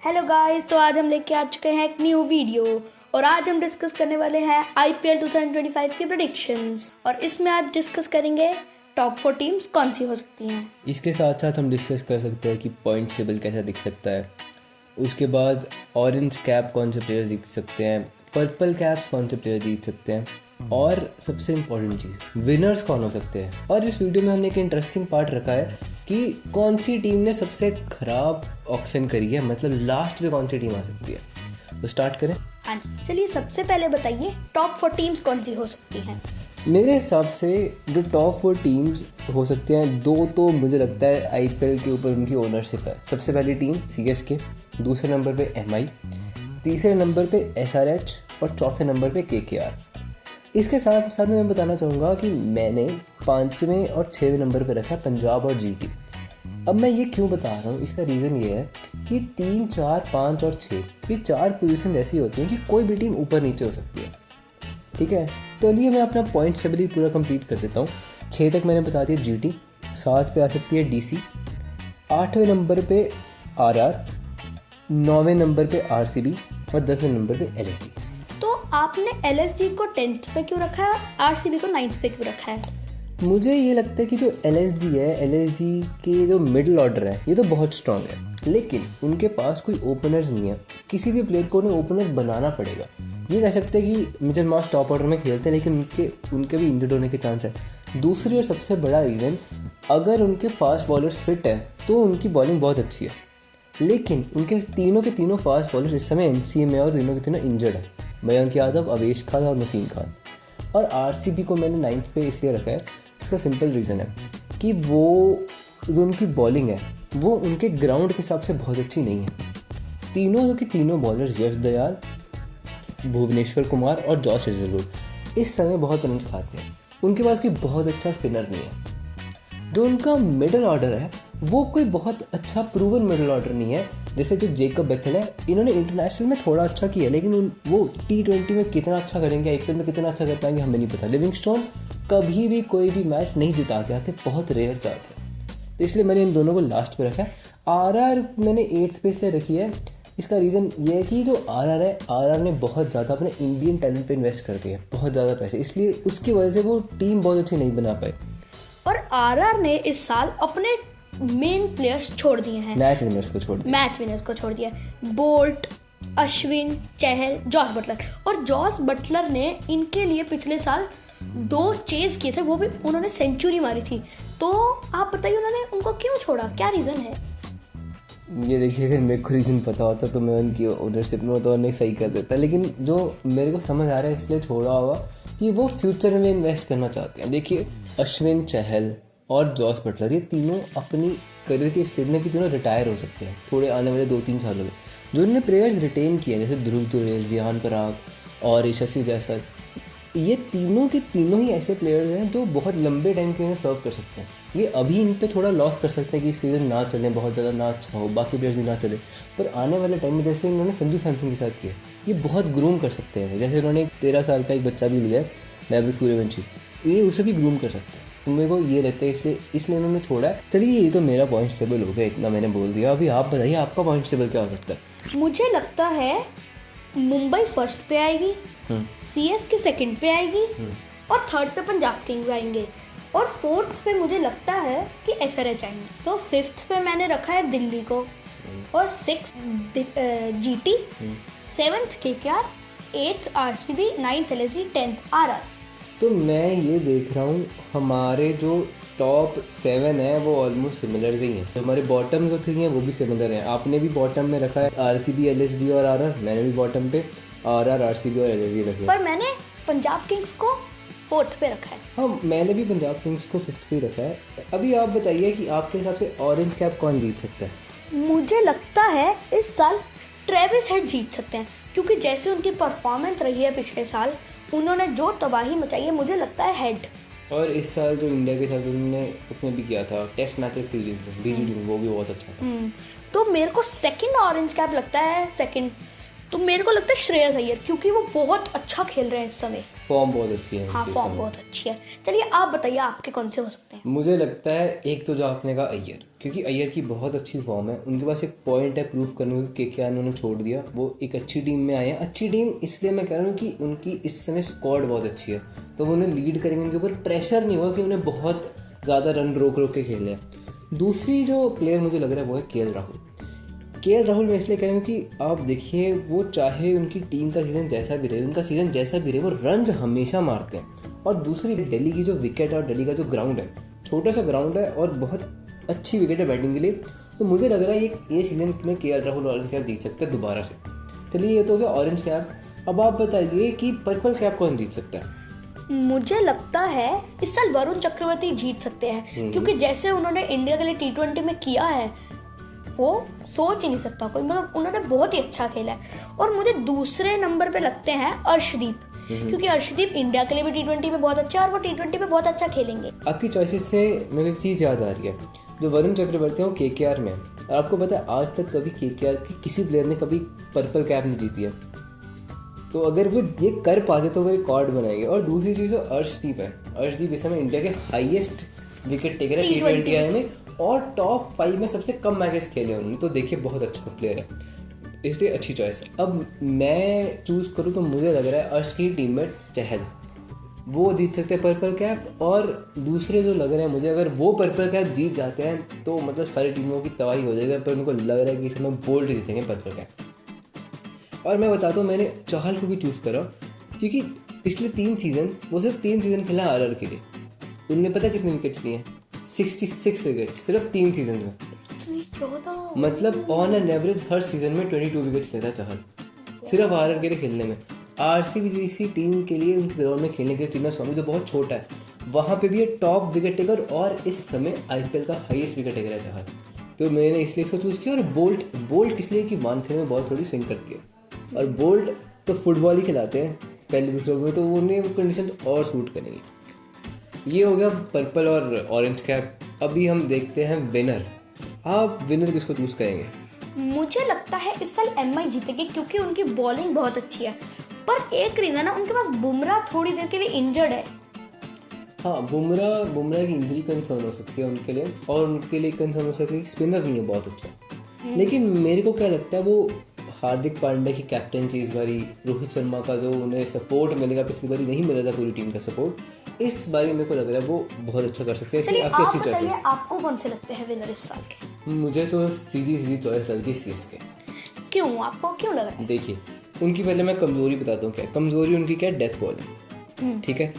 Hello guys, तो आज हम लेके आ चुके हैं एक न्यू वीडियो और आज हम डिस्कस करने वाले हैं आईपीएल 2025 की प्रेडिक्शंस और इसमें आज डिस्कस करेंगे टॉप 4 टीम्स कौन सी हो सकती हैं। इसके साथ साथ हम डिस्कस कर सकते हैं कि पॉइंट टेबल कैसा दिख सकता है। उसके बाद ऑरेंज कैप कौन से प्लेयर्स जीत सकते हैं, पर्पल कैप्स कौन से प्लेयर जीत सकते हैं और सबसे इम्पोर्टेंट चीज़ विनर्स कौन हो सकते हैं। और इस वीडियो में हमने एक इंटरेस्टिंग पार्ट रखा है कि कौन सी टीम ने सबसे ख़राब ऑप्शन करी है, मतलब लास्ट में कौन सी टीम आ सकती है। तो स्टार्ट करें। हाँ, चलिए सबसे पहले बताइए टॉप 4 टीम्स कौन सी हो सकती हैं। मेरे हिसाब से जो टॉप 4 टीम्स हो सकते हैं, दो तो मुझे लगता है आईपीएल के ऊपर उनकी ओनरशिप है। सबसे पहली टीम सीएसके, दूसरे नंबर पे एमआई, तीसरे नंबर पे एसआरएच और चौथे नंबर पे केकेआर। इसके साथ साथ मैं बताना चाहूँगा कि मैंने 5वें और 6वें नंबर पे रखा है पंजाब और जीटी। अब मैं ये क्यों बता रहा हूँ, इसका रीज़न ये है कि 3, 4, 5 और 6 ये 4 पोजीशन ऐसी होती हैं कि कोई भी टीम ऊपर नीचे हो सकती है। ठीक है, तो चलिए मैं अपना पॉइंट टेबल ही पूरा कंप्लीट कर देता हूँ। 6 तक मैंने बता दिया जीटी, 7 पे आ सकती है डीसी, 8वें नंबर पे आरआर, 9वें नंबर पे आरसीबी और 10वें नंबर पे एलएसजी। तो आपने एलएसजी को 10th पे क्यों रखा है, आरसीबी को 9th पे क्यों रखा है? मुझे ये लगता है कि जो एलएसजी है, एलएसजी के जो मिडिल ऑर्डर है ये तो बहुत स्ट्रांग है, लेकिन उनके पास कोई ओपनर्स नहीं है। किसी भी प्लेयर को उन्हें ओपनर बनाना पड़ेगा। ये कह सकते हैं कि मिचेल मार्श टॉप ऑर्डर में खेलते हैं, लेकिन उनके भी इंजर्ड होने के चांस है। दूसरी और सबसे बड़ा रीज़न, अगर उनके फास्ट बॉलर्स फिट है तो उनकी बॉलिंग बहुत अच्छी है, लेकिन उनके तीनों के तीनों फास्ट बॉलर्स इस समय एनसीए में और तीनों के तीनों इंजर्ड है। मयंक यादव, अवेश खान और वसीम खान। और आरसीबी को मैंने 9th पे इसलिए रखा है, इसका सिंपल रीज़न है कि वो जो उनकी बॉलिंग है वो उनके ग्राउंड के हिसाब से बहुत अच्छी नहीं है। तीनों के तीनों बॉलर्स यश दयाल, भुवनेश्वर कुमार और जॉश हेजलवुड इस समय बहुत रन खाते हैं। उनके पास कोई बहुत अच्छा स्पिनर नहीं है। जो उनका मिडिल ऑर्डर है वो कोई बहुत अच्छा प्रूवन मिडिल ऑर्डर नहीं है। जैसे जो जेकब बेथेल है, इन्होंने इंटरनेशनल में थोड़ा अच्छा किया, लेकिन वो T20 में कितना अच्छा करेंगे, आईपीएल में कितना अच्छा कर पाएंगे हमें नहीं पता। लिविंगस्टोन कभी भी कोई भी मैच नहीं जिता के आते, बहुत रेयर चांस है। तो इसलिए मैंने इन दोनों को लास्ट पे रखा है। आरआर मैंने 8th पे इसलिए रखी है, इसका रीज़न ये है कि जो आरआर है, आरआर ने बहुत ज़्यादा अपने इंडियन टैलेंट पे इन्वेस्ट कर दिया, बहुत ज़्यादा पैसे, इसलिए उसकी वजह से वो टीम बहुत अच्छी नहीं बना पाई। और आरआर ने इस साल अपने मेन प्लेयर्स छोड़ दिए हैं, मैच विनर्स को छोड़ दिया। बोल्ट, अश्विन, चहल, जॉस बटलर। और जॉस बटलर ने इनके लिए पिछले साल 2 चेज किए थे, वो भी उन्होंने सेंचुरी मारी थी। तो आप बताइए उन्होंने उनको क्यों छोड़ा, क्या रीज़न है? ये देखिए, अगर मेरे को रीज़न पता होता तो मैं उनकी ओनरशिप में तो नहीं सही कर देता, लेकिन जो मेरे को समझ आ रहा है इसलिए छोड़ा होगा कि वो फ्यूचर में इन्वेस्ट करना चाहते हैं। देखिए, अश्विन, चहल और जॉस बटलर ये तीनों अपनी करियर के स्टेज में कि तीनों रिटायर हो सकते हैं थोड़े आने वाले 2-3 सालों में। जो उन्होंने प्लेयर्स रिटेन किए जैसे ध्रुव जुरेल, रियान पराग और यशस्वी जायसवाल, ये तीनों के तीनों ही ऐसे प्लेयर्स हैं जो बहुत लंबे टाइम के लिए सर्व कर सकते हैं। ये अभी इन पे थोड़ा लॉस कर सकते हैं कि सीज़न ना चले, बहुत ज़्यादा ना अच्छा हो, बाकी प्लेयर्स भी ना चले, पर आने वाले टाइम में जैसे इन्होंने संजू सैमसन के साथ किया, ये बहुत ग्रूम कर सकते हैं। जैसे उन्होंने 13 साल का एक बच्चा भी लिया है, वैभव सूर्यवंशी, ये उसे भी ग्रूम कर सकते हैं। तो मेरे को ये लगता है इसलिए इन्होंने छोड़ा है। चलिए, ये तो मेरा पॉइंट टेबल हो गया, इतना मैंने बोल दिया। अभी आप बताइए आपका पॉइंट टेबल क्या हो सकता है। मुझे लगता है मुंबई फर्स्ट पे आएगी, सीएसके सेकंड पे आएगी और थर्ड पे पंजाब किंग्स आएंगे और 4th पे मुझे लगता है कि एसआरएच आएंगे। तो 5th पे मैंने रखा है दिल्ली को और 6th GT, 7th KKR, 8th RCB, 9th LSG, 10th RR. तो मैं ये देख रहा हूँ हमारे जो टॉप 7 है वो ऑलमोस्ट सिमिलर ही हैं। तो हमारे बॉटम जो 3 हैं वो भी सिमिलर हैं। आपने भी बॉटम में रखा है आरसीबी, एलएसजी और आरआर, मैंने भी बॉटम पे आरआर, आरसीबी और एलएसजी रखे। पर मैंने पंजाब किंग्स को 4th पे रखा है। हाँ, मैंने भी पंजाब किंग्स को 5th पे रखा है। अभी आप बताइए कि आपके हिसाब से ऑरेंज कैप कौन जीत सकता है। मुझे लगता है इस साल ट्रेविस हेड जीत सकते हैं, क्योंकि जैसे उनकी परफॉर्मेंस रही है पिछले साल, उन्होंने जो तबाही मचाई है, मुझे लगता है हेड। और इस साल जो इंडिया के साथ उन्होंने उसमें भी किया था टेस्ट मैचेस सीरीज में, बीजीटी में, वो भी बहुत अच्छा था। तो मेरे को सेकंड ऑरेंज कैप लगता है, सेकंड तो मेरे को लगता है श्रेयस अय्यर, क्योंकि वो बहुत अच्छा खेल रहे हैं इस समय। फॉर्म बहुत अच्छी है हाँ इनकी फॉर्म इस बहुत अच्छी है। चलिए आप बताइए आपके कौन से हो सकते हैं। समय। मुझे लगता है एक तो जो आपने कहा अय्यर, क्योंकि अय्यर की बहुत अच्छी फॉर्म है, उनके पास एक पॉइंट है प्रूव करने को कि क्या उन्होंने छोड़ दिया, वो एक अच्छी टीम में आए हैं। अच्छी टीम इसलिए मैं कह रहा हूँ कि उनकी इस समय स्क्वाड बहुत अच्छी है, तो वो उन्हें लीड करेंगे, उनके ऊपर प्रेशर नहीं होगा कि उन्हें बहुत ज़्यादा रन रोक रोक के खेलने हैं। दूसरी जो प्लेयर मुझे लग रहा है वो है केएल राहुल। केएल राहुल मैं इसलिए कह रहा हूँ कि आप देखिए, वो चाहे उनकी टीम का सीज़न जैसा भी रहे, उनका सीज़न जैसा भी रहे, वो रन्स हमेशा मारते हैं। और दूसरी दिल्ली की जो विकेट और दिल्ली का जो ग्राउंड है, छोटा सा ग्राउंड है और बहुत अच्छी विकेट है बैटिंग के लिए, तो मुझे लग रहा है ये सीज़न में केएल राहुल ऑरेंज कैप जीत सकता है दोबारा से। चलिए ये तो हो गया ऑरेंज कैप। अब आप बताइए कि पर्पल कैप कौन जीत सकता है। मुझे लगता है इस साल वरुण चक्रवर्ती जीत सकते हैं, क्योंकि जैसे उन्होंने इंडिया के लिए T20 में किया है वो सोच ही नहीं सकता कोई, मतलब उन्होंने बहुत ही अच्छा खेला है। और मुझे दूसरे नंबर पे लगते हैं अर्शदीप, क्योंकि अर्शदीप इंडिया के लिए भी T20 में बहुत अच्छा है और वो T20 में बहुत अच्छा खेलेंगे। आपकी चॉइसेस से मेरे एक चीज़ याद आ रही है, जो वरुण चक्रवर्ती है वो केकेआर में है। आपको पता है आज तक कभी केकेआर के किसी प्लेयर ने कभी पर्पल कैप नहीं जीती है, तो अगर वो ये कर पाते तो वो रिकॉर्ड बनाएंगे। और दूसरी चीज़ तो अर्शदीप है। अर्शदीप इस समय इंडिया के हाईएस्ट विकेट टेकर है T20 आई में, और टॉप 5 में सबसे कम मैचेस खेले उन्होंने, तो देखिए बहुत अच्छा प्लेयर है, इसलिए अच्छी चॉइस है। अब मैं चूज़ करूँ तो मुझे लग रहा है अर्श की टीममेट चहल, वो जीत सकते हैं पर्पल कैप। और दूसरे जो लग रहे हैं मुझे, अगर वो पर्पल कैप जीत जाते हैं तो मतलब सारी टीमों की तबाही हो जाएगी, पर उनको लग रहा है कि इस समय बोल्ट जीतेंगे पर्पल कैप। और मैं बताता हूँ मैंने चहल को भी चूज़ करा, क्योंकि पिछले 3 सीज़न वो सिर्फ 3 सीज़न खेला आरआर के लिए, उनने पता कितने विकेट्स लिए हैं, 66 विकेट्स सिर्फ 3 सीजन में। मतलब on an average her season में 22 विकेट्स लेता चहल, सिर्फ आरआर के लिए खेलने में। आरसीबी जैसी टीम के लिए, उनके ग्राउंड में खेलने के लिए, टीना स्वामी जो बहुत छोटा है, वहाँ पे भी ये टॉप विकेट टेकर और इस समय आईपीएल का हाईएस्ट विकेट टेकर है चहल, तो मैंने इसलिए इसको चूज़ किया। और बोल्ट किस लिए कि वानखेड़े में बहुत थोड़ी स्विंग करती है, और बोल्ट तो फुटबॉल ही खिलाते हैं पहले दूसरों को, तो उन्हें वो कंडीशन और सूट करेंगी। ये हो गया पर्पल और ऑरेंज कैप। अभी हम देखते हैं विनर। आप विनर किसको चूज़ करेंगे। मुझे लगता है इस साल एमआई जीतेगी, क्योंकि उनकी बॉलिंग बहुत अच्छी है, पर एक रीजन है उनके पास बुमराह थोड़ी देर के लिए इंजर्ड है। हाँ, बुमराह की इंजरी कंसर्न हो सकती है उनके लिए, और उनके लिए कंसर्न हो सकती है कि स्पिनर नहीं है बहुत अच्छा। लेकिन मेरे को क्या लगता है, वो हार्दिक पांड्या की कैप्टनसी इस बारी, रोहित शर्मा का जो उन्हें सपोर्ट मिलेगा, पिछली बारी नहीं मिला था पूरी टीम का सपोर्ट, इस बारी मेरे को लग रहा है वो बहुत अच्छा कर सकते हैं। चलिए आप बताइए आपको कौन से लगते हैं विनर इस साल के। मुझे तो सीधी चॉइस लगती है सीएसके। क्यों, आपको क्यों लग रहा है। देखिए उनकी पहले मैं कमजोरी बताता हूँ। क्या कमजोरी उनकी, क्या डेथ बॉल है, ठीक है,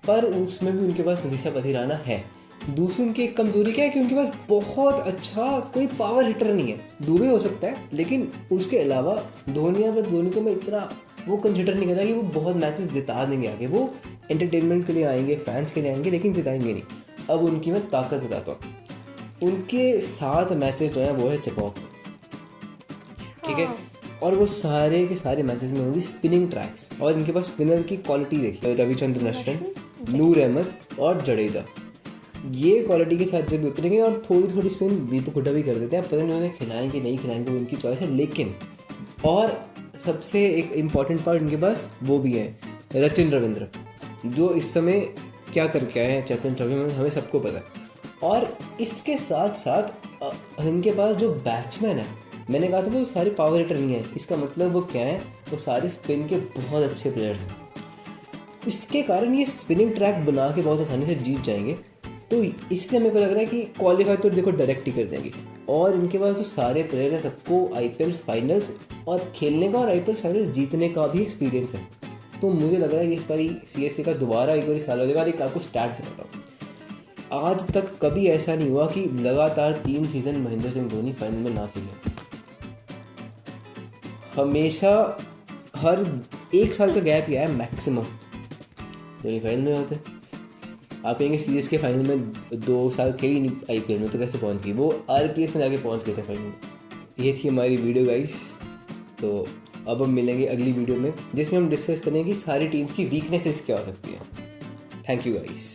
पर उसमें भी उनके पास नितिशा बधिराना है। दूसरी उनकी एक कमजोरी क्या है कि उनके पास बहुत अच्छा कोई पावर हिटर नहीं है। दुबे हो सकता है, लेकिन उसके अलावा धोनी को मैं इतना वो कंसिडर नहीं करता कि वो बहुत मैचेस जिता देंगे आगे। वो एंटरटेनमेंट के लिए आएंगे, फैंस के लिए आएंगे, लेकिन जिताएंगे नहीं। अब उनकी मैं ताकत बताता हूँ। उनके 7 मैचेस जो हैं वो है चेपॉक, ठीक है, और वो सारे के सारे मैचेस में होंगी स्पिनिंग ट्रैक्स। और इनके पास स्पिनर की क्वालिटी देखिए, रविचंद्रन अश्विन, नूर अहमद और जडेजा, ये क्वालिटी के साथ जब उतरेंगे, और थोड़ी स्पिन दीपक हुड्डा भी कर देते हैं। पता नहीं उन्हें खिलाएंगे नहीं खिलाएंगे, वो उनकी चॉइस है। लेकिन और सबसे एक इम्पॉर्टेंट पार्ट उनके पास वो भी है रचिन रविंद्र, जो इस समय क्या करके आए हैं चैंपियन ट्रॉफी में, हमें सबको पता है। और इसके साथ साथ इनके पास जो बैट्समैन है, मैंने कहा था वो सारे पावर हिटर नहीं है, इसका मतलब वो क्या है, वो सारे स्पिन के बहुत अच्छे प्लेयर्स हैं। इसके कारण ये स्पिनिंग ट्रैक बना के बहुत आसानी से जीत जाएंगे। तो इसलिए मेरे को लग रहा है कि क्वालिफाई तो देखो डायरेक्ट ही कर देंगे। और इनके पास जो सारे प्लेयर हैं, सबको आईपीएल फाइनल्स और खेलने का और आईपीएल फाइनल जीतने का भी एक्सपीरियंस है। तो मुझे लग रहा है कि इस बारी सीएसके का दोबारा एक बार साल हो जाएगा। एक आपको स्टार्ट बताता हूँ, आज तक कभी ऐसा नहीं हुआ कि लगातार 3 सीजन महेंद्र सिंह धोनी फाइनल में ना खेले। हमेशा हर 1 साल का गैप ही है मैक्सिमम, धोनी फाइनल में होते। आप कहेंगे सीएसके फाइनल में 2 साल खेली नहीं आईपीएल में, तो कैसे पहुंच गई, वो आरपीएस में जाके पहुंच गए थे फाइनल में। ये थी हमारी वीडियो गाइस। तो अब हम मिलेंगे अगली वीडियो में, जिसमें हम डिस्कस करेंगे कि सारी टीम्स की वीकनेसेस क्या हो सकती है। Thank you guys.